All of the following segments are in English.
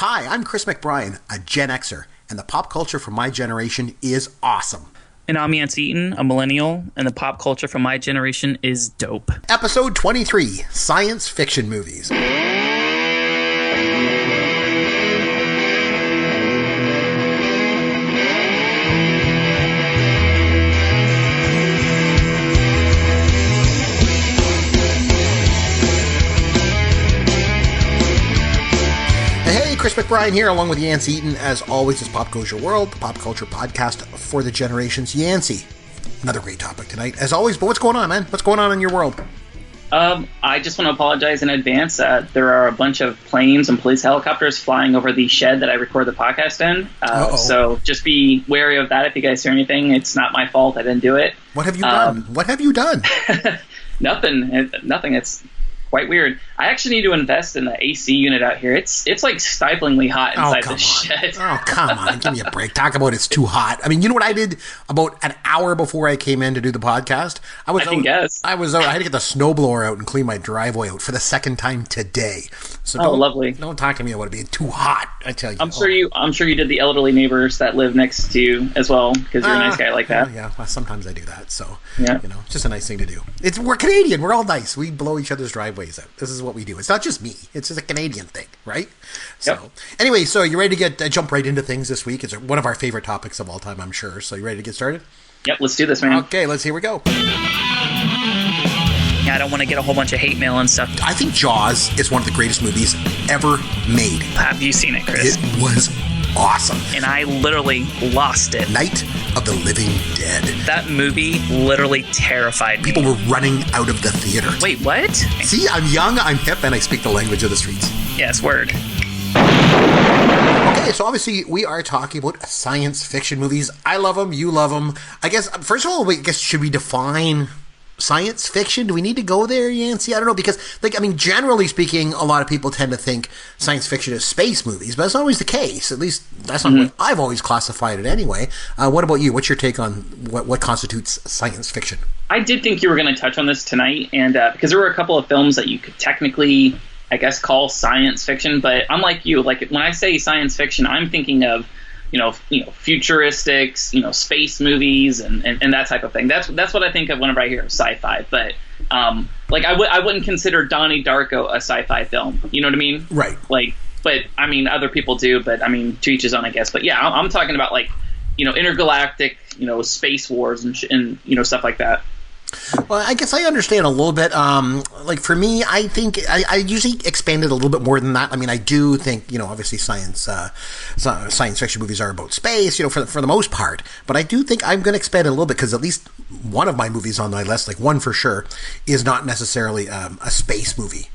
Hi, I'm Chris McBrien, a Gen-Xer, and the pop culture from my generation is awesome. And I'm Yancy Eaton, a Millennial, and the pop culture from my generation is dope. Episode 23, Science Fiction Movies. Chris McBrien here, along with Yancy Eaton. As always, is Pop Goes Your World, the pop culture podcast for the generations. Yancy, another great topic tonight, as always. But what's going on, man? What's going on in your world? I just want to apologize in advance. There are a bunch of planes and police helicopters flying over the shed that I record the podcast in. So just be wary of that if you guys hear anything. It's not my fault. I didn't do it. What have you done? What have you done? Nothing. It's quite weird. I actually need to invest in the AC unit out here. It's like stiflingly hot inside the shed. Oh, come on. Give me a break. Talk about it's too hot. I mean, you know what I did about an hour before I came in to do the podcast? I had to get the snowblower out and clean my driveway out for the second time today. So lovely. Don't talk to me about it being too hot, I tell you. I'm sure you did the elderly neighbors that live next to you as well, because you're a nice guy like that. Yeah, well, sometimes I do that. So, yeah. It's just a nice thing to do. We're Canadian. We're all nice. We blow each other's driveways out. This is what we do. It's not just me. It's just a Canadian thing, right? So, Anyway, so you ready to jump right into things this week? It's one of our favorite topics of all time, I'm sure. So you ready to get started? Yep, let's do this, man. Okay, here we go. I don't want to get a whole bunch of hate mail and stuff. I think Jaws is one of the greatest movies ever made. Have you seen it, Chris? It was awesome. And I literally lost it. Night of the Living Dead. That movie literally terrified me. People were running out of the theater. Wait, what? See, I'm young, I'm hip, and I speak the language of the streets. Yes, word. Okay, so obviously we are talking about science fiction movies. I love them, you love them. I guess, first of all, should we define science fiction? Do we need to go there, Yancy? I don't know, because, generally speaking, a lot of people tend to think science fiction is space movies, but that's not always the case. At least that's not what I've always classified it anyway. What about you? What's your take on what constitutes science fiction? I did think you were going to touch on this tonight, and because there were a couple of films that you could technically, I guess, call science fiction, but I'm like you. Like, when I say science fiction, I'm thinking of futuristics, space movies and that type of thing. That's what I think of whenever I hear sci-fi. But I wouldn't consider Donnie Darko a sci-fi film. You know what I mean? Right. But I mean, other people do. But I mean, to each his own, I guess. But yeah, I'm talking about intergalactic, space wars and stuff like that. Well, I guess I understand a little bit. For me, I think I usually expand it a little bit more than that. I mean, I do think, obviously science fiction movies are about space, for the most part. But I do think I'm going to expand it a little bit, because at least one of my movies on my list, one for sure, is not necessarily a space movie.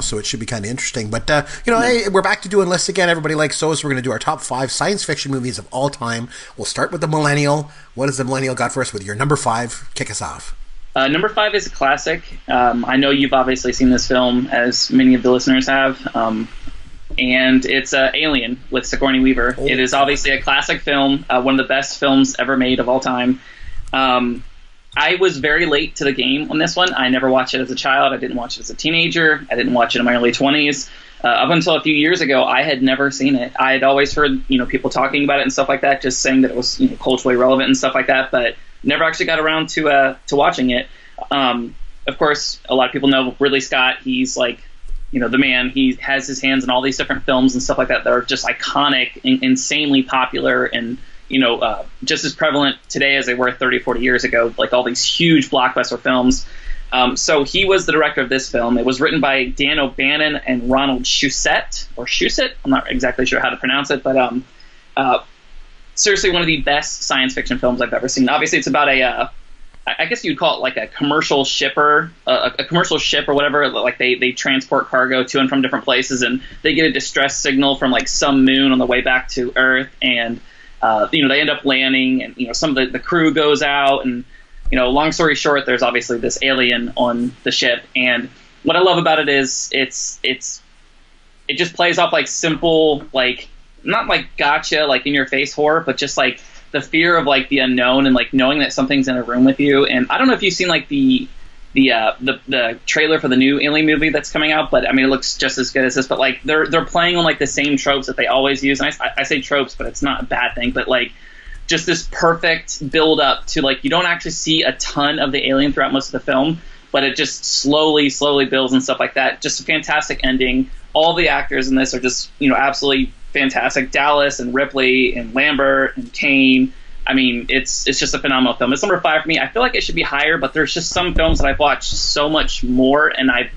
So it should be kind of interesting. But, hey, we're back to doing lists again. Everybody likes those. So we're going to do our top 5 science fiction movies of all time. We'll start with the Millennial. What has the Millennial got for us with your number 5? Kick us off. Number 5 is a classic. I know you've obviously seen this film, as many of the listeners have. And it's Alien with Sigourney Weaver. It is obviously a classic film, one of the best films ever made of all time. I was very late to the game on this one. I never watched it as a child. I didn't watch it as a teenager. I didn't watch it in my early 20s. Up until a few years ago, I had never seen it. I had always heard, people talking about it and stuff like that, just saying that it was culturally relevant and stuff like that, but never actually got around to watching it. Of course, a lot of people know Ridley Scott. He's the man. He has his hands in all these different films and stuff like that that are just iconic, insanely popular, and just as prevalent today as they were 30, 40 years ago, like all these huge blockbuster films. So he was the director of this film. It was written by Dan O'Bannon and Ronald Shusett, or Shusett. I'm not exactly sure how to pronounce it, but seriously, one of the best science fiction films I've ever seen. Obviously, it's about I guess you'd call it like a commercial shipper, a commercial ship or whatever. Like they transport cargo to and from different places, and they get a distress signal from some moon on the way back to Earth, and they end up landing, and some of the crew goes out, and long story short, there's obviously this alien on the ship, and what I love about it is it just plays off simple, not gotcha, in your face horror, but just the fear of the unknown, and knowing that something's in a room with you. And I don't know if you've seen the the trailer for the new Alien movie that's coming out, but I mean, it looks just as good as this. But like they're playing on like the same tropes that they always use. And I say tropes, but it's not a bad thing. But like just this perfect build up to like you don't actually see a ton of the alien throughout most of the film, but it just slowly builds and stuff like that. Just a fantastic ending. All the actors in this are just absolutely fantastic. Dallas and Ripley and Lambert and Kane. I mean, it's just a phenomenal film. It's number 5 for me. I feel like it should be higher, but there's just some films that I've watched so much more, and I've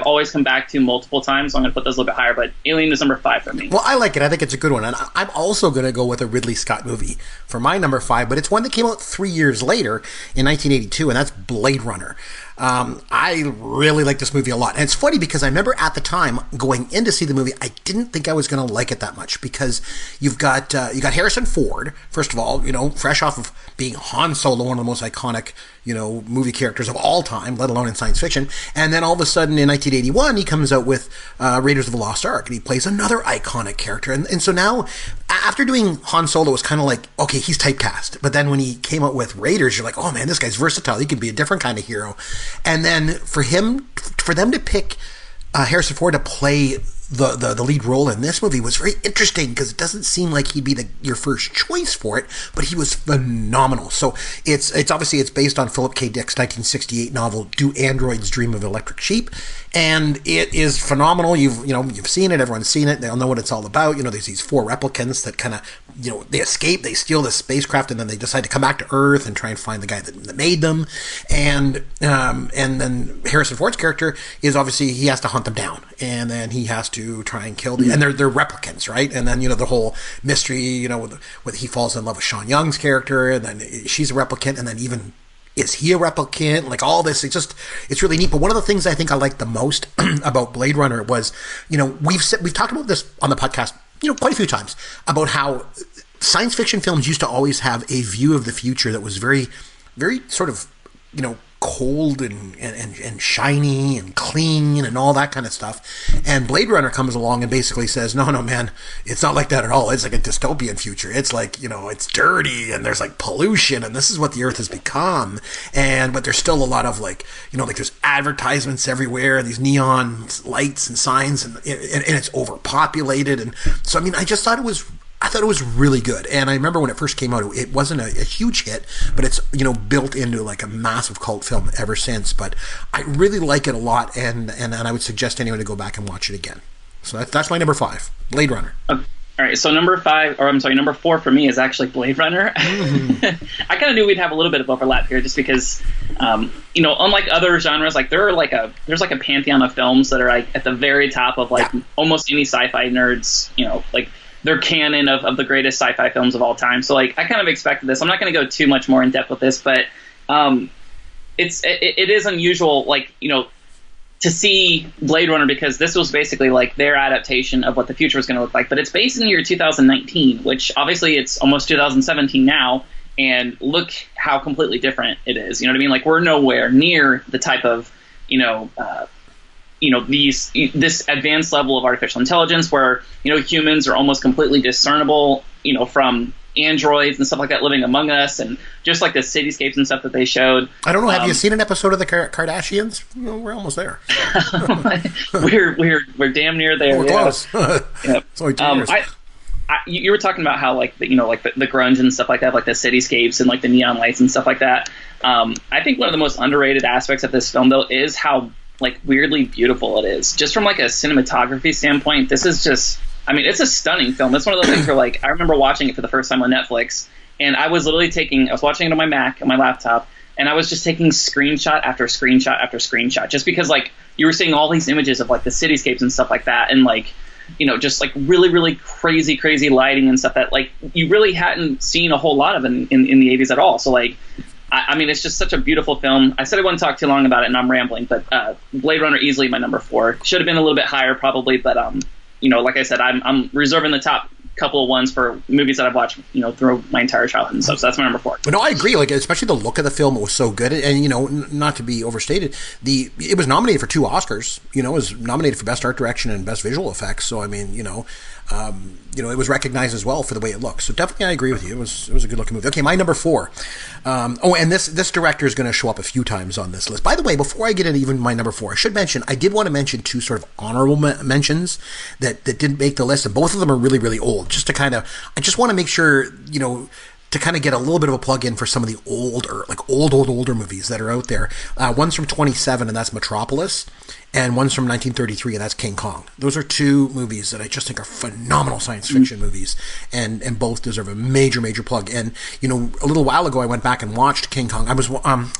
always come back to multiple times, so I'm going to put those a little bit higher, but Alien is number 5 for me. Well, I like it. I think it's a good one, and I'm also going to go with a Ridley Scott movie for my number 5, but it's one that came out 3 years later in 1982, and that's Blade Runner. I really like this movie a lot. And it's funny because I remember at the time going in to see the movie, I didn't think I was going to like it that much because you got Harrison Ford, first of all, fresh off of being Han Solo, one of the most iconic, movie characters of all time, let alone in science fiction. And then all of a sudden in 1981, he comes out with Raiders of the Lost Ark, and he plays another iconic character. And so now, after doing Han Solo, it was kind of like, okay, he's typecast. But then when he came out with Raiders, you're like, oh man, this guy's versatile. He can be a different kind of hero. And then for them to pick Harrison Ford to play the lead role in this movie was very interesting because it doesn't seem like he'd be your first choice for it, but he was phenomenal. So it's obviously it's based on Philip K. Dick's 1968 novel Do Androids Dream of Electric Sheep, and it is phenomenal. You've seen it, everyone's seen it, they all know what it's all about. There's these 4 replicants that kind of they escape, they steal this spacecraft, and then they decide to come back to Earth and try and find the guy that made them. And then Harrison Ford's character is obviously he has to hunt them down, and then he has to try and kill them. And they're replicants, right? And then the whole mystery, with he falls in love with Sean Young's character, and then she's a replicant, and then even is he a replicant? Like all this, it's really neat. But one of the things I think I liked the most about Blade Runner was, we've talked about this on the podcast, quite a few times about how science fiction films used to always have a view of the future that was very, very sort of, cold and shiny and clean and all that kind of stuff. And Blade Runner comes along and basically says, no, man, it's not like that at all. It's like a dystopian future. It's like, it's dirty and there's like pollution and this is what the Earth has become. But there's still a lot of like there's advertisements everywhere and these neon lights and signs and it's overpopulated. And so, I mean, I thought it was really good. And I remember when it first came out, it wasn't a huge hit, but it's, built into like a massive cult film ever since. But I really like it a lot, and I would suggest anyone to go back and watch it again. So that's my number 5, Blade Runner. All right, so number 4 for me is actually Blade Runner. Mm-hmm. I kind of knew we'd have a little bit of overlap here just because, unlike other genres, like there's like a pantheon of films that are like at the very top of like almost any sci-fi nerds, like they're canon of the greatest sci-fi films of all time. So like I kind of expected this. I'm not going to go too much more in depth with this, but it is unusual, like, to see Blade Runner because this was basically like their adaptation of what the future was going to look like. But it's based in the year 2019, which obviously it's almost 2017 now. And look how completely different it is. You know what I mean? Like we're nowhere near the type of, this advanced level of artificial intelligence where, humans are almost completely discernible, from androids and stuff like that living among us, and just like the cityscapes and stuff that they showed. I don't know. Have you seen an episode of the Kardashians? We're almost there. we're damn near there. We're close. Yep. It's only 2 years. You were talking about how like the grunge and stuff like that, like the cityscapes and like the neon lights and stuff like that. I think one of the most underrated aspects of this film though is how like weirdly beautiful it is. Just from like a cinematography standpoint, this is just, I mean, it's a stunning film. It's one of those things where like I remember watching it for the first time on Netflix, and I was literally I was watching it on my Mac, on my laptop, and I was just taking screenshot after screenshot after screenshot, just because like you were seeing all these images of like the cityscapes and stuff like that, and like, just like really, really crazy lighting and stuff that like you really hadn't seen a whole lot of in the 80s at all. So like, I mean, it's just such a beautiful film. I said I wouldn't talk too long about it, and I'm rambling, but Blade Runner easily my number 4. Should have been a little bit higher probably, but like I said, I'm reserving the top couple of ones for movies that I've watched, through my entire childhood and stuff. So that's my number 4. But no, I agree. Like, especially the look of the film was so good, and not to be overstated, it was nominated for 2 Oscars. It was nominated for Best Art Direction and Best Visual Effects. So I mean, it was recognized as well for the way it looks. So definitely, I agree with you. It was a good looking movie. Okay, my number 4. And this director is going to show up a few times on this list. By the way, before I get into even my number 4, I should mention I did want to mention 2 sort of honorable mentions that didn't make the list, and both of them are really, really old. I just want to make sure to kind of get a little bit of a plug in for some of the older movies that are out there. One's from 27, and that's Metropolis, and one's from 1933, and that's King Kong. Those are 2 movies that I just think are phenomenal science fiction movies, and both deserve a major, major plug. And a little while ago, I went back and watched King Kong.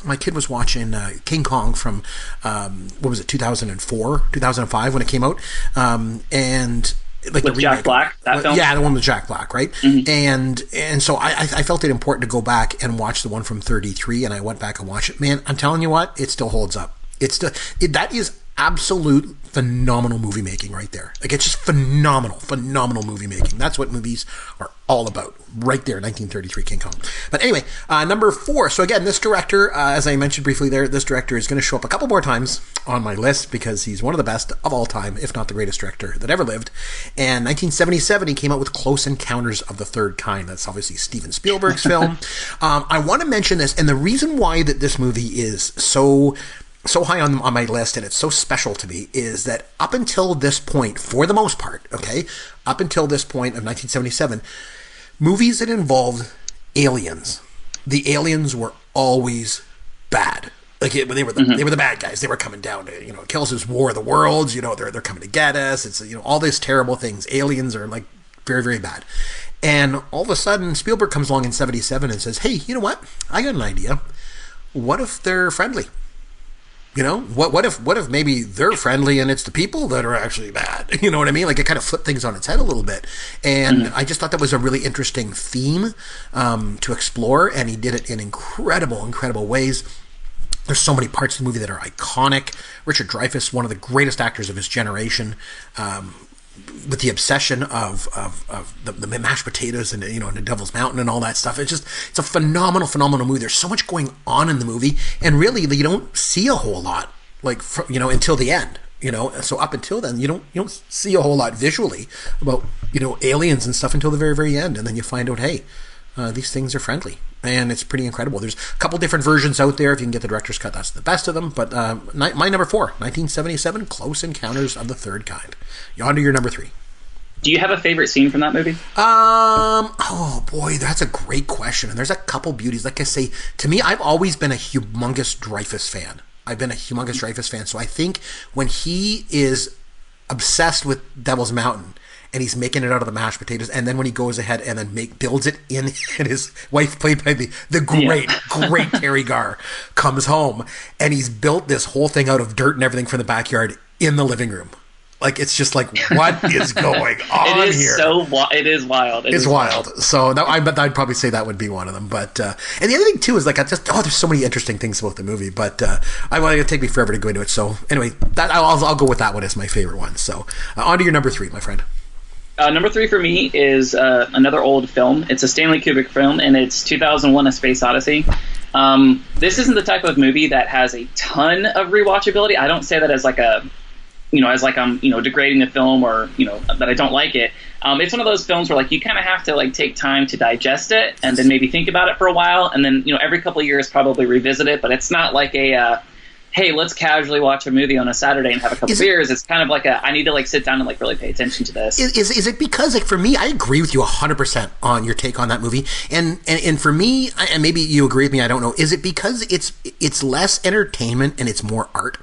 My kid was watching King Kong from 2004, 2005 when it came out, and. Like with Jack Black, that film? Yeah, the one with Jack Black, right? Mm-hmm. And so I felt it important to go back and watch the one from 33, and I went back and watched it. Man, I'm telling you what, it still holds up. That is absolute phenomenal movie making right there. Like, it's just phenomenal movie making. That's what movies are all about. Right there, 1933 King Kong. But anyway, number 4. So again, this director, as I mentioned briefly there, this director is going to show up a couple more times on my list because he's one of the best of all time, if not the greatest director that ever lived. And 1977, he came out with Close Encounters of the Third Kind. That's obviously Steven Spielberg's film. I want to mention this, and the reason why that this movie is so high on my list, and it's so special to me, is that up until this point, for the most part, up until this point of 1977, movies that involved aliens, the aliens were always bad. Like, they were the bad guys. They were coming down to, it kills us, War of the Worlds, they're coming to get us. It's, all these terrible things. Aliens are, like, very, very bad. And all of a sudden, Spielberg comes along in 77 and says, hey, you know what? I got an idea. What if they're friendly? What if maybe they're friendly and it's the people that are actually bad? You know what I mean? Like, it kind of flipped things on its head a little bit. And I just thought that was a really interesting theme to explore, and he did it in incredible ways. There's so many parts of the movie that are iconic. Richard Dreyfuss, one of the greatest actors of his generation, with the obsession of the mashed potatoes and and the Devil's Mountain and all that stuff. It's a phenomenal movie. There's so much going on in the movie, and really you don't see a whole lot until the end. So up until then, you don't see a whole lot visually about aliens and stuff until the very, very end, and then you find out, hey, these things are friendly. And it's pretty incredible. There's a couple different versions out there. If you can get the director's cut, that's the best of them. But my number 4, 1977, Close Encounters of the Third Kind. You're on to your number 3. Do you have a favorite scene from that movie? Oh boy, that's a great question. And there's a couple beauties. Like I say, to me, I've always been a humongous Dreyfuss fan. So I think when he is obsessed with Devil's Mountain, and he's making it out of the mashed potatoes, and then when he goes ahead and then builds it in, and his wife, played by the great Terry Garr, comes home, and he's built this whole thing out of dirt and everything from the backyard in the living room. Like, it's just like, what is going on here? It is wild. It's wild. So I bet I'd probably say that would be one of them. But and the other thing too is, like, there's so many interesting things about the movie. But I want to take me forever to go into it. So anyway, I'll go with that one as my favorite one. So on to your number 3, my friend. Number 3 for me is another old film. It's a Stanley Kubrick film, and it's 2001: A Space Odyssey. This isn't the type of movie that has a ton of rewatchability. I don't say that as I'm degrading the film or that I don't like it. It's one of those films where you kind of have to take time to digest it and then maybe think about it for a while, and then every couple of years probably revisit it. But it's not like a hey, let's casually watch a movie on a Saturday and have a couple beers. It's kind of like I need to sit down and really pay attention to this. Is it because for me, I agree with you 100% on your take on that movie, and for me, and maybe you agree with me, I don't know. Is it because it's less entertainment and it's more art?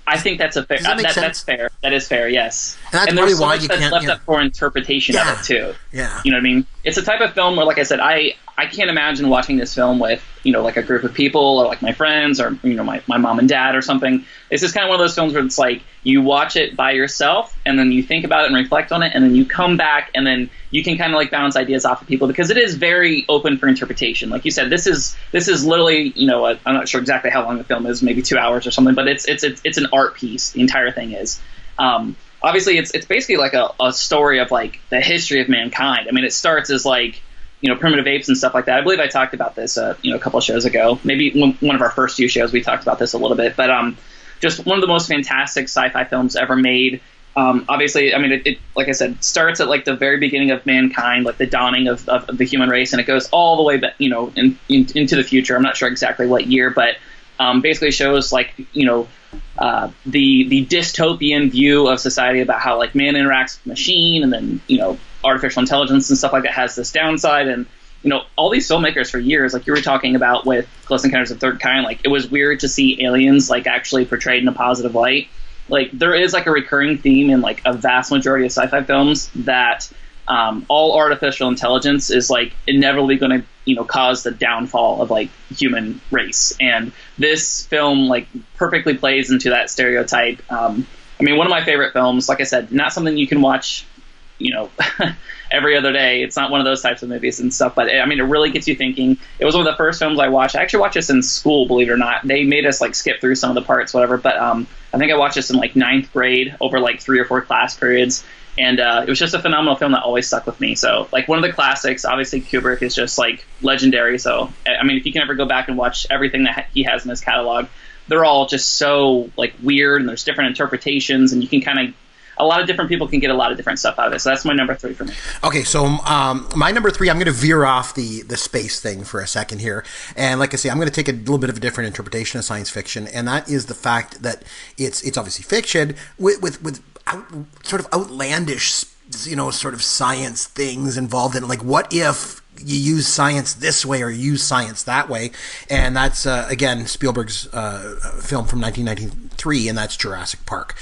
I think that's a fair. That's fair. That is fair. Yes. And there's so much that's left up for interpretation of it too. Yeah. You know what I mean? It's a type of film where, like I said, I can't imagine watching this film with a group of people or my friends or my mom and dad or something. It's just kind of one of those films where it's you watch it by yourself and then you think about it and reflect on it, and then you come back and then you can kind of bounce ideas off of people, because it is very open for interpretation. Like you said, this is literally I'm not sure exactly how long the film is, maybe 2 hours or something, but it's an art piece. The entire thing is. Obviously, it's basically a story of the history of mankind. I mean, it starts as primitive apes and stuff like that. I believe I talked about this a couple of shows ago. Maybe one of our first few shows we talked about this a little bit. But just one of the most fantastic sci-fi films ever made. obviously, I mean, it like I said, starts at like the very beginning of mankind, like the dawning of the human race, and it goes all the way back, into the future. I'm not sure exactly what year, but basically shows like, the dystopian view of society about how like man interacts with machine, and then, artificial intelligence and stuff like that has this downside. And, all these filmmakers for years, like you were talking about with Close Encounters of the Third Kind, like it was weird to see aliens like actually portrayed in a positive light. Like there is like a recurring theme in like a vast majority of sci-fi films that all artificial intelligence is like inevitably going to, cause the downfall of like human race. And this film like perfectly plays into that stereotype. I mean, one of my favorite films, like I said, not something you can watch, every other day. It's not one of those types of movies and stuff, but I mean, it really gets you thinking. It was one of the first films I watched. I actually watched this in school, believe it or not. They made us like skip through some of the parts, whatever. But I think I watched this in like 9th grade over like 3 or 4 class periods. And it was just a phenomenal film that always stuck with me. So like one of the classics, obviously Kubrick is just like legendary. So, I mean, if you can ever go back and watch everything that he has in his catalog, they're all just so like weird, and there's different interpretations, and you can kind of, a lot of different people can get a lot of different stuff out of it. So that's my number 3 for me. Okay, so my number 3, I'm going to veer off the space thing for a second here. And like I say, I'm going to take a little bit of a different interpretation of science fiction, and that is the fact that it's obviously fiction with sort of outlandish, sort of science things involved in it. Like, what if you use science this way or use science that way? And that's, again, Spielberg's film from 1993, and that's Jurassic Park.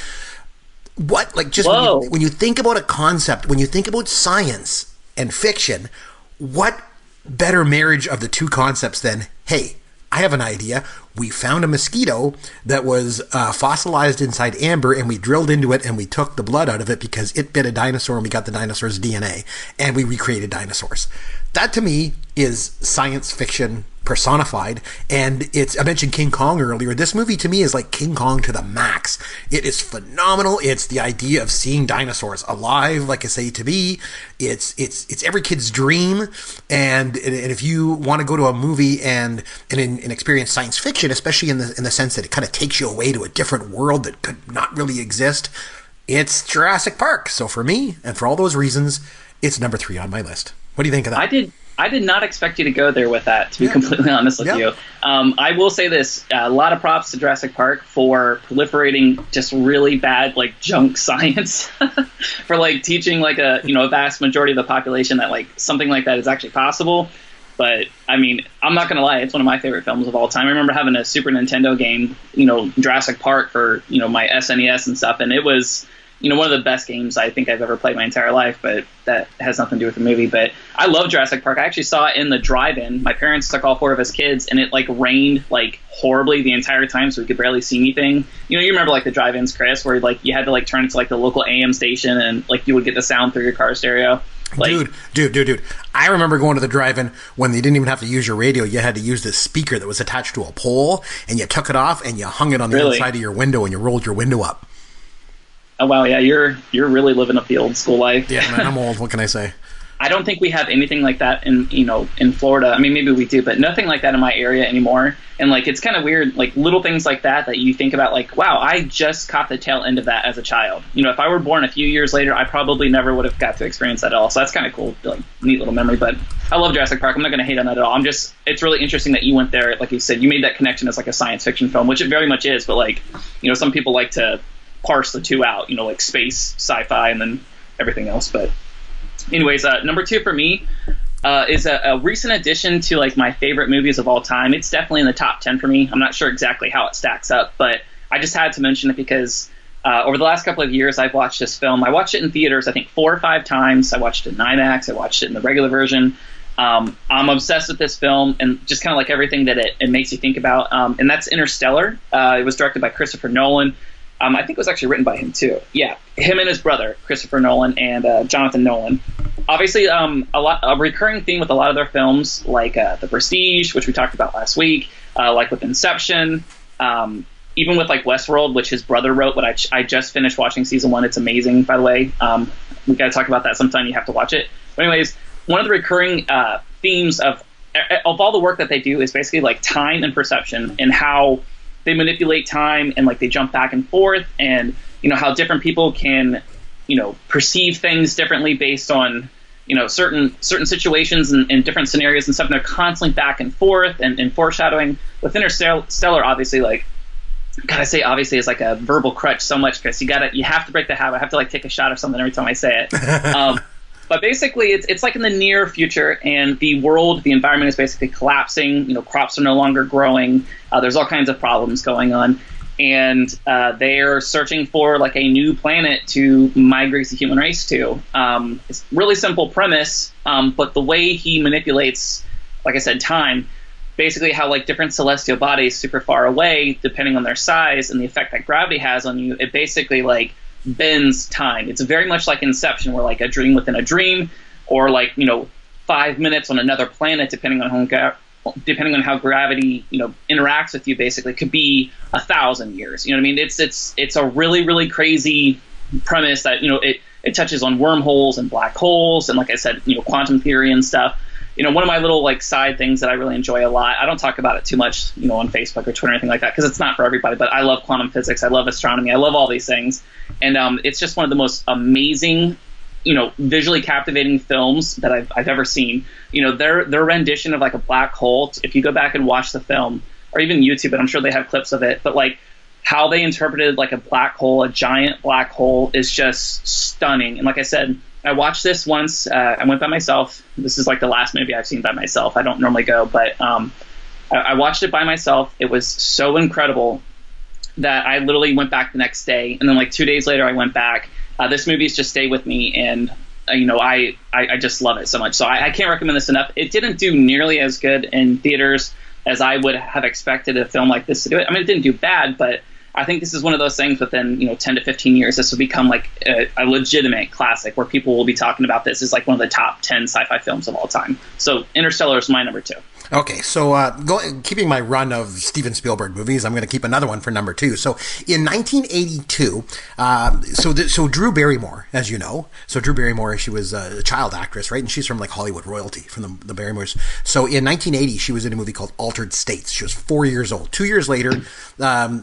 What, like, just when you think about a concept, when you think about science and fiction, what better marriage of the two concepts than, hey, I have an idea. We found a mosquito that was fossilized inside amber, and we drilled into it, and we took the blood out of it because it bit a dinosaur, and we got the dinosaur's DNA, and we recreated dinosaurs. That, to me, is science fiction personified. And I mentioned King Kong earlier. This movie to me is like King Kong to the max. It is phenomenal. It's the idea of seeing dinosaurs alive, like I say, to me. It's every kid's dream. And if you want to go to a movie and experience science fiction, especially in the sense that it kind of takes you away to a different world that could not really exist, it's Jurassic Park. So for me, and for all those reasons, it's number 3 on my list. What do you think of that? I did not expect you to go there with that, to be completely honest with you. I will say this, a lot of props to Jurassic Park for proliferating just really bad, like, junk science, for, like, teaching, like, a vast majority of the population that, like, something like that is actually possible. But, I mean, I'm not going to lie, it's one of my favorite films of all time. I remember having a Super Nintendo game, Jurassic Park for, my SNES and stuff, and it was one of the best games I think I've ever played my entire life, but that has nothing to do with the movie. But I love Jurassic Park. I actually saw it in the drive-in. My parents took all 4 of us kids, and it like rained like horribly the entire time, so we could barely see anything. You remember like the drive-ins, Chris, where like you had to like turn it to like the local AM station, and like you would get the sound through your car stereo. Like, Dude. I remember going to the drive-in when they didn't even have to use your radio. You had to use this speaker that was attached to a pole, and you took it off and you hung it on the inside of your window, and you rolled your window up. Oh wow, yeah, you're really living up the old school life. Yeah, man, I'm old. What can I say? I don't think we have anything like that in Florida. I mean, maybe we do, but nothing like that in my area anymore. And like, it's kind of weird, like little things like that you think about, like, wow, I just caught the tail end of that as a child. If I were born a few years later, I probably never would have got to experience that at all. So that's kind of cool, like neat little memory. But I love Jurassic Park. I'm not going to hate on that at all. It's really interesting that you went there. Like you said, you made that connection as like a science fiction film, which it very much is. But like, some people like to parse the two out, like space, sci-fi, and then everything else. But anyways, number 2 for me is a recent addition to like my favorite movies of all time. It's definitely in the top 10 for me. I'm not sure exactly how it stacks up, but I just had to mention it because over the last couple of years I've watched this film. I watched it in theaters I think 4 or 5 times. I watched it in IMAX. I watched it in the regular version. I'm obsessed with this film and just kind of like everything that it makes you think about. And that's Interstellar. It was directed by Christopher Nolan. I think it was actually written by him too. Yeah, him and his brother, Christopher Nolan and Jonathan Nolan. Obviously, a recurring theme with a lot of their films, like The Prestige, which we talked about last week, like with Inception, even with like Westworld, which his brother wrote. But I just finished watching season 1. It's amazing, by the way. We got to talk about that sometime. You have to watch it. But anyways, one of the recurring themes of all the work that they do is basically like time and perception and how they manipulate time and like they jump back and forth, and how different people can, perceive things differently based on, certain situations and different scenarios and stuff. And they're constantly back and forth and foreshadowing. With Interstellar, obviously, like, God, I say obviously is like a verbal crutch so much because you have to break the habit. I have to like take a shot or something every time I say it. But basically, it's like in the near future, and the environment is basically collapsing. Crops are no longer growing. There's all kinds of problems going on, and they're searching for like a new planet to migrate the human race to. It's a really simple premise, but the way he manipulates, like I said, time, basically how like different celestial bodies super far away, depending on their size and the effect that gravity has on you, it basically like bends time. It's very much like Inception, where like a dream within a dream, or like 5 minutes on another planet, depending on how gravity interacts with you. Basically, could be 1,000 years. You know what I mean? It's a really, really crazy premise that it touches on wormholes and black holes and, like I said, quantum theory and stuff. One of my little like side things that I really enjoy a lot. I don't talk about it too much, on Facebook or Twitter or anything like that, because it's not for everybody. But I love quantum physics. I love astronomy. I love all these things, and it's just one of the most amazing, visually captivating films that I've ever seen. Their rendition of like a black hole. If you go back and watch the film, or even YouTube it, I'm sure they have clips of it. But like how they interpreted like a black hole, a giant black hole, is just stunning. And like I said, I watched this once. I went by myself. This is like the last movie I've seen by myself. I don't normally go, but I watched it by myself. It was so incredible that I literally went back the next day, and then like 2 days later I went back. This movie's just stayed with me, and I just love it so much. So I can't recommend this enough. It didn't do nearly as good in theaters as I would have expected a film like this to do it. I mean, it didn't do bad, but I think this is one of those things within 10 to 15 years, this will become like a legitimate classic where people will be talking about this as like one of the top 10 sci-fi films of all time. So Interstellar is my number 2. Okay, so keeping my run of Steven Spielberg movies, I'm going to keep another one for number 2. So in 1982, so Drew Barrymore, as you know, Drew Barrymore, she was a child actress, right? And she's from like Hollywood royalty, from the Barrymores. So in 1980, she was in a movie called Altered States. She was 4 years old. 2 years later,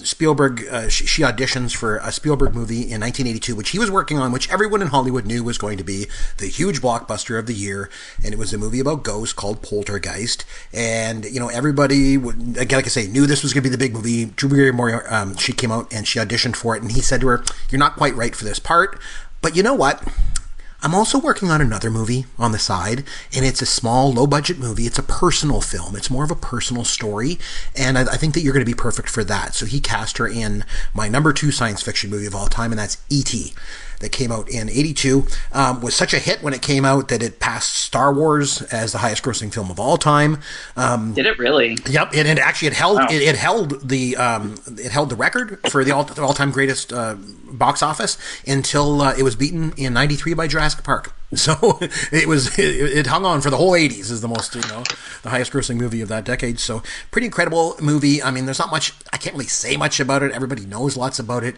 Spielberg, she auditions for a Spielberg movie in 1982, which he was working on, which everyone in Hollywood knew was going to be the huge blockbuster of the year. And it was a movie about ghosts called Poltergeist. And, everybody, like I say, knew this was going to be the big movie. Drew Barrymore, she came out and she auditioned for it. And he said to her, "You're not quite right for this part. But you know what? I'm also working on another movie on the side, and it's a small, low-budget movie. It's a personal film. It's more of a personal story, and I think that you're going to be perfect for that." So he cast her in my number 2 science fiction movie of all time, and that's E.T., that came out in 82. Was such a hit when it came out that it passed Star Wars as the highest-grossing film of all time. Did it really? Yep, and it actually held the record for the all-time greatest box office until it was beaten in '93 by Jurassic Park. So it hung on for the whole 80s as the most, the highest grossing movie of that decade. So pretty incredible movie. I mean, there's not much, I can't really say much about it. Everybody knows lots about it.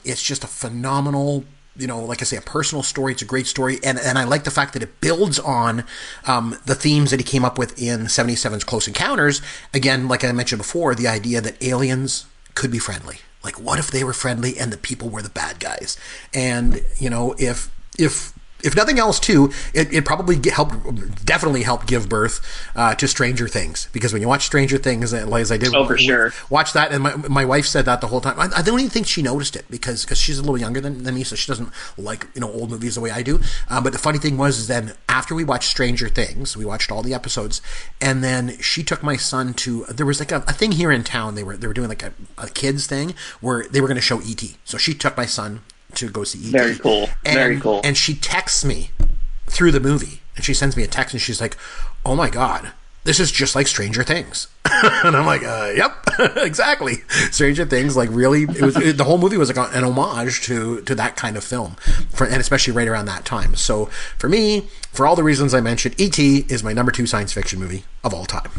It's just a phenomenal, like I say, a personal story. It's a great story. And I like the fact that it builds on the themes that he came up with in 77's Close Encounters. Again, like I mentioned before, the idea that aliens could be friendly. Like, what if they were friendly and the people were the bad guys? And, if nothing else, too, it probably definitely helped give birth to Stranger Things. Because when you watch Stranger Things, as I did, for sure, watch that, and my wife said that the whole time. I don't even think she noticed it because she's a little younger than me, so she doesn't like old movies the way I do. But the funny thing was then after we watched Stranger Things, we watched all the episodes, and then she took my son to, there was like a thing here in town. They were doing like a kids thing where they were going to show E.T. So she took my son to go see E.T. Very cool. Very cool. And she texts me through the movie, and she sends me a text, and she's like, "Oh my God, this is just like Stranger Things." And I'm like, "Yep, exactly. Stranger Things, like really, the whole movie was like an homage to that kind of film, and especially right around that time." So for me, for all the reasons I mentioned, E.T. is my number 2 science fiction movie of all time.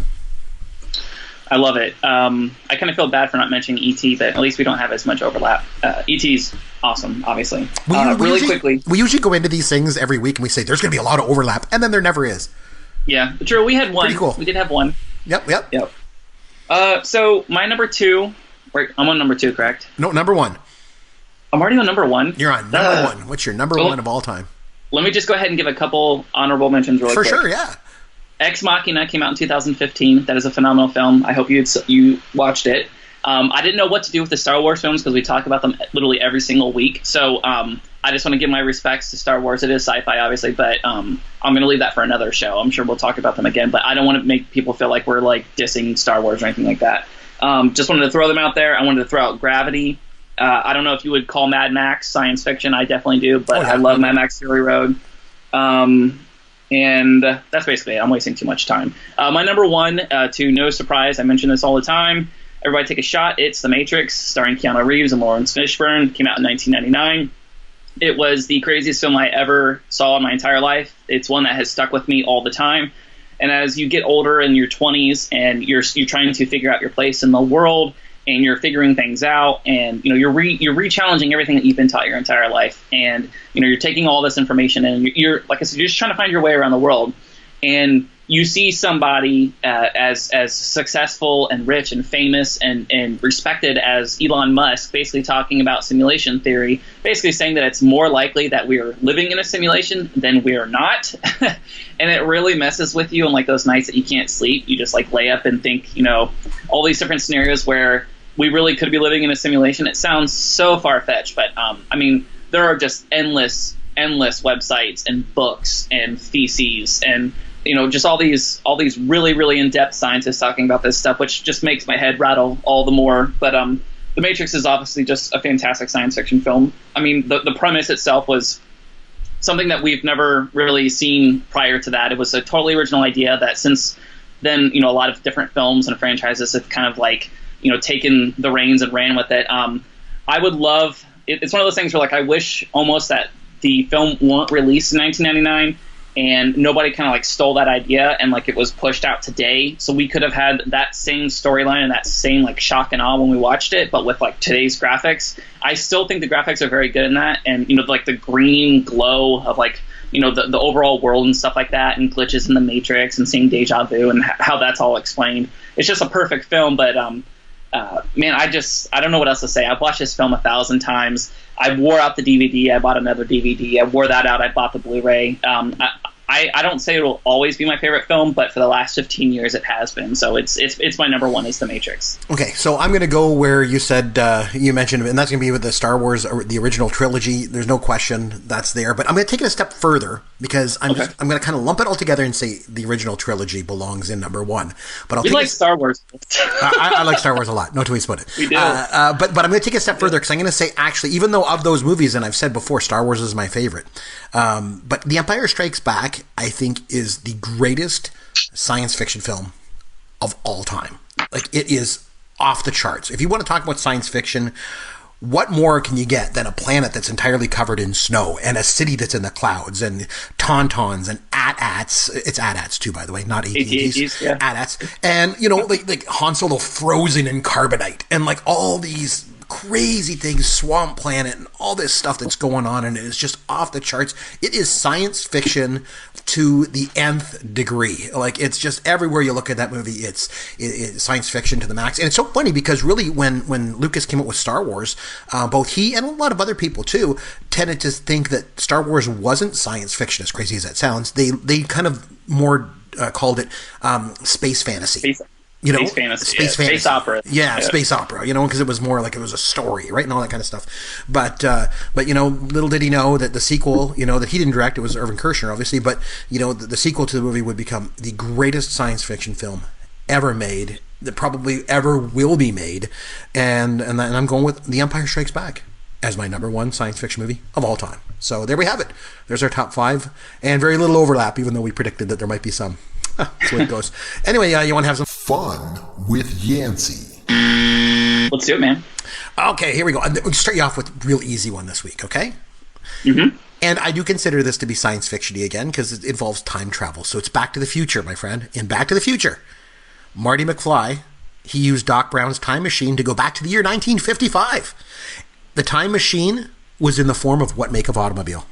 I love it. I kind of feel bad for not mentioning E.T., but at least we don't have as much overlap. E.T.'s awesome, obviously. Quickly. We usually go into these things every week and we say there's going to be a lot of overlap, and then there never is. Yeah, true. We had one. Pretty cool. We did have one. Yep. So my number 2, I'm on number 2, correct? No, number 1. I'm already on number one. You're on number one. What's your number one of all time? Let me just go ahead and give a couple honorable mentions really quick. For sure, yeah. Ex Machina came out in 2015. That is a phenomenal film. I hope you watched it. I didn't know what to do with the Star Wars films because we talk about them literally every single week. So I just want to give my respects to Star Wars. It is sci-fi, obviously, but I'm going to leave that for another show. I'm sure we'll talk about them again, but I don't want to make people feel like we're like dissing Star Wars or anything like that. Just wanted to throw them out there. I wanted to throw out Gravity. I don't know if you would call Mad Max science fiction. I definitely do, but I love Mad Max Fury Road. And that's basically it. I'm wasting too much time. My number one, to no surprise, I mention this all the time. Everybody take a shot. It's The Matrix, starring Keanu Reeves and Lawrence Fishburne. Came out in 1999. It was the craziest film I ever saw in my entire life. It's one that has stuck with me all the time. And as you get older in your 20s and you're trying to figure out your place in the world and you're figuring things out and you're re-challenging everything that you've been taught your entire life, and you're taking all this information and you're like I said, you're just trying to find your way around the world, and you see somebody as successful and rich and famous and respected as Elon Musk, basically talking about simulation theory, basically saying that it's more likely that we are living in a simulation than we are not. And it really messes with you on like those nights that you can't sleep. You just like lay up and think, all these different scenarios where we really could be living in a simulation. It sounds so far-fetched, but there are just endless websites and books and theses and just all these really, really in-depth scientists talking about this stuff, which just makes my head rattle all the more. But The Matrix is obviously just a fantastic science fiction film. The premise itself was something that we've never really seen prior to that. It was a totally original idea that since then, a lot of different films and franchises have kind of like, taken the reins and ran with it. I would love it's one of those things where like I wish almost that the film weren't released in 1999 and nobody kind of like stole that idea and like it was pushed out today, so we could have had that same storyline and that same like shock and awe when we watched it, but with like today's graphics. I still think the graphics are very good in that, and like the green glow of like the overall world and stuff like that, and glitches in the Matrix and seeing deja vu and how that's all explained. It's just a perfect film. But man, I don't know what else to say. I've watched this film 1,000 times. I wore out the DVD. I bought another DVD. I wore that out. I bought the Blu-ray. I don't say it'll always be my favorite film, but for the last 15 years it has been. So it's my number one is The Matrix. Okay, so I'm going to go where you said, you mentioned, and that's going to be with the Star Wars, the original trilogy. There's no question that's there. But I'm going to take it a step further because I'm going to kind of lump it all together and say the original trilogy belongs in number one. But You like Star Wars. I like Star Wars a lot. No two ways about it. We do. But I'm going to take it a step further because I'm going to say, actually, even though of those movies, and I've said before, Star Wars is my favorite, but The Empire Strikes Back, I think, is the greatest science fiction film of all time. Like, it is off the charts. If you want to talk about science fiction, what more can you get than a planet that's entirely covered in snow and a city that's in the clouds and tauntauns and AT-ATs. It's AT-ATs too, by the way, not AT-ATs. Yeah. AT-ATs. And, like Han Solo frozen in carbonite and like all these crazy things, Swamp Planet and all this stuff that's going on, and it is just off the charts. It is science fiction to the nth degree. Like, it's just everywhere you look at that movie, it's science fiction to the max. And it's so funny because really when Lucas came up with Star Wars, both he and a lot of other people too tended to think that Star Wars wasn't science fiction, as crazy as that sounds. They kind of more called it space fantasy. Space fantasy. Space opera. Yeah, space opera, because it was more like it was a story, right, and all that kind of stuff. But little did he know that the sequel, that he didn't direct, it was Irvin Kershner, obviously, but, the sequel to the movie would become the greatest science fiction film ever made, that probably ever will be made, and I'm going with The Empire Strikes Back as my number one science fiction movie of all time. So there we have it. There's our top five, and very little overlap, even though we predicted that there might be some. That's the way it goes. Anyway, you want to have some fun with Yancy? Let's do it, man. Okay, here we go. We'll start you off with a real easy one this week, okay? Mm-hmm. And I do consider this to be science fiction-y again because it involves time travel. So it's Back to the Future, my friend. In Back to the Future, Marty McFly, he used Doc Brown's time machine to go back to the year 1955. The time machine was in the form of what make of automobile?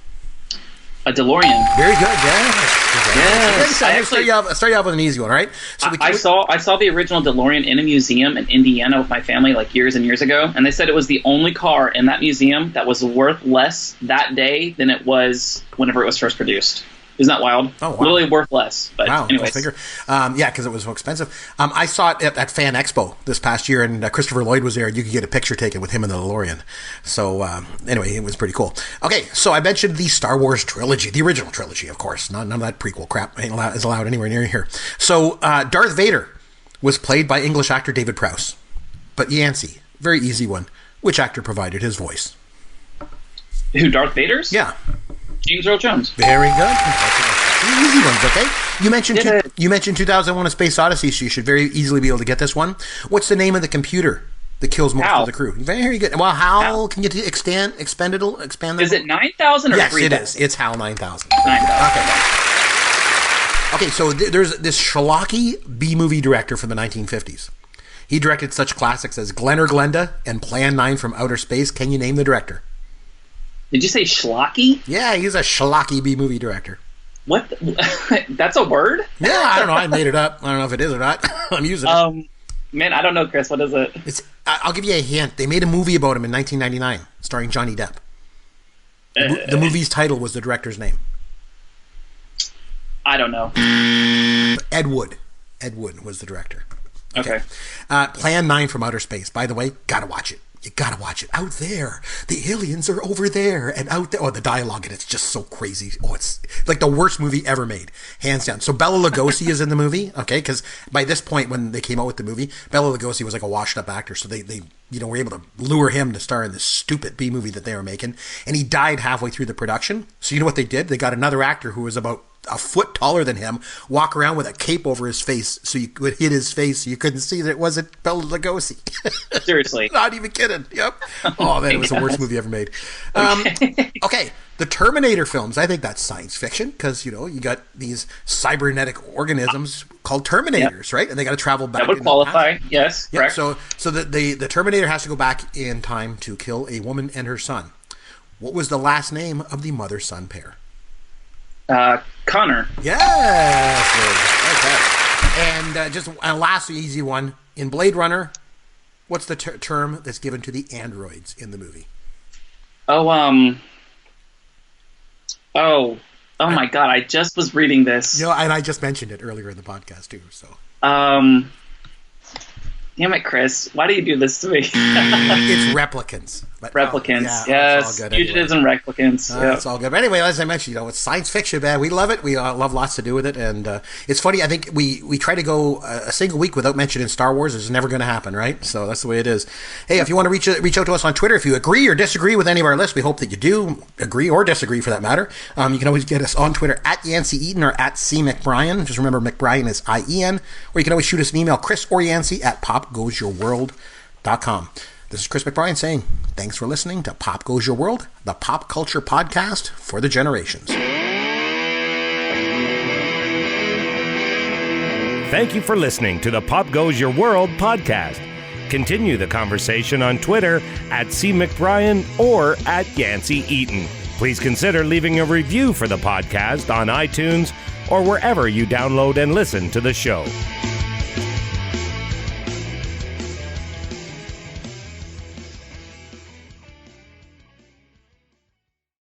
A DeLorean. Very good, yeah. Yes. Start you off with an easy one, all right? So I saw the original DeLorean in a museum in Indiana with my family like years and years ago, and they said it was the only car in that museum that was worth less that day than it was whenever it was first produced. Isn't that wild? Oh, wow. Literally worth less. But wow, anyways. Figure. Yeah, because it was so expensive. I saw it at Fan Expo this past year, and Christopher Lloyd was there, and you could get a picture taken with him in the DeLorean. So, anyway, it was pretty cool. Okay, so I mentioned the Star Wars trilogy, the original trilogy, of course. None of that prequel crap is allowed anywhere near here. So, Darth Vader was played by English actor David Prowse. But Yancy, very easy one. Which actor provided his voice? Who, Darth Vader's? Yeah. James Earl Jones. Very good. Easy ones, okay? You mentioned 2001: A Space Odyssey, so you should very easily be able to get this one. What's the name of the computer that kills most of the crew? Very good. Well, HAL, can you expand that? Is it 9,000 or 3,000? Yes, it is. It's HAL 9000. 9,000. Okay, so there's this schlocky B-movie director from the 1950s. He directed such classics as Glen or Glenda and Plan 9 from Outer Space. Can you name the director? Did you say schlocky? Yeah, he's a schlocky B-movie director. What? That's a word? Yeah, I don't know. I made it up. I don't know if it is or not. I'm using it. Man, I don't know, Chris. What is it? I'll give you a hint. They made a movie about him in 1999, starring Johnny Depp. The movie's title was the director's name. I don't know. Ed Wood. Ed Wood was the director. Okay. Plan 9 from Outer Space. By the way, gotta watch it. You gotta watch it. Out there, the aliens are over there, and out there. Oh, the dialogue, and it's just so crazy. Oh, it's like the worst movie ever made, hands down. So Bela Lugosi is in the movie, okay? Because by this point, when they came out with the movie, Bela Lugosi was like a washed-up actor, so they were able to lure him to star in this stupid B movie that they were making, and he died halfway through the production. So you know what they did? They got another actor who was about a foot taller than him, walk around with a cape over his face so you could hit his face so you couldn't see that it wasn't Bela Lugosi. Seriously. Not even kidding. Yep. Oh, man, it was the worst movie ever made. Okay. The Terminator films, I think that's science fiction because, you got these cybernetic organisms called Terminators, right? And they got to travel back. That would qualify, yes. Yep. Correct. So the Terminator has to go back in time to kill a woman and her son. What was the last name of the mother-son pair? Connor. Yes. Okay. And just a last easy one. In Blade Runner, what's the term that's given to the androids in the movie? Oh my God! I just was reading this. And I just mentioned it earlier in the podcast too. So. Damn it, Chris! Why do you do this to me? It's replicants. Replicants, yes. Fugitives and replicants. It's all good. But anyway, as I mentioned, it's science fiction, man. We love it. We love lots to do with it. And it's funny, I think we try to go a single week without mentioning Star Wars. It's never going to happen, right? So that's the way it is. Hey, if you want to reach out to us on Twitter, if you agree or disagree with any of our lists, we hope that you do agree or disagree for that matter. You can always get us on Twitter at Yancy Eaton or at C McBrien. Just remember, McBrien is IEN. Or you can always shoot us an email, Chris or Yancy at popgoesyourworld.com. This is Chris McBrien saying thanks for listening to Pop Goes Your World, the pop culture podcast for the generations. Thank you for listening to the Pop Goes Your World podcast. Continue the conversation on Twitter at C McBrien or at Yancy Eaton. Please consider leaving a review for the podcast on iTunes or wherever you download and listen to the show.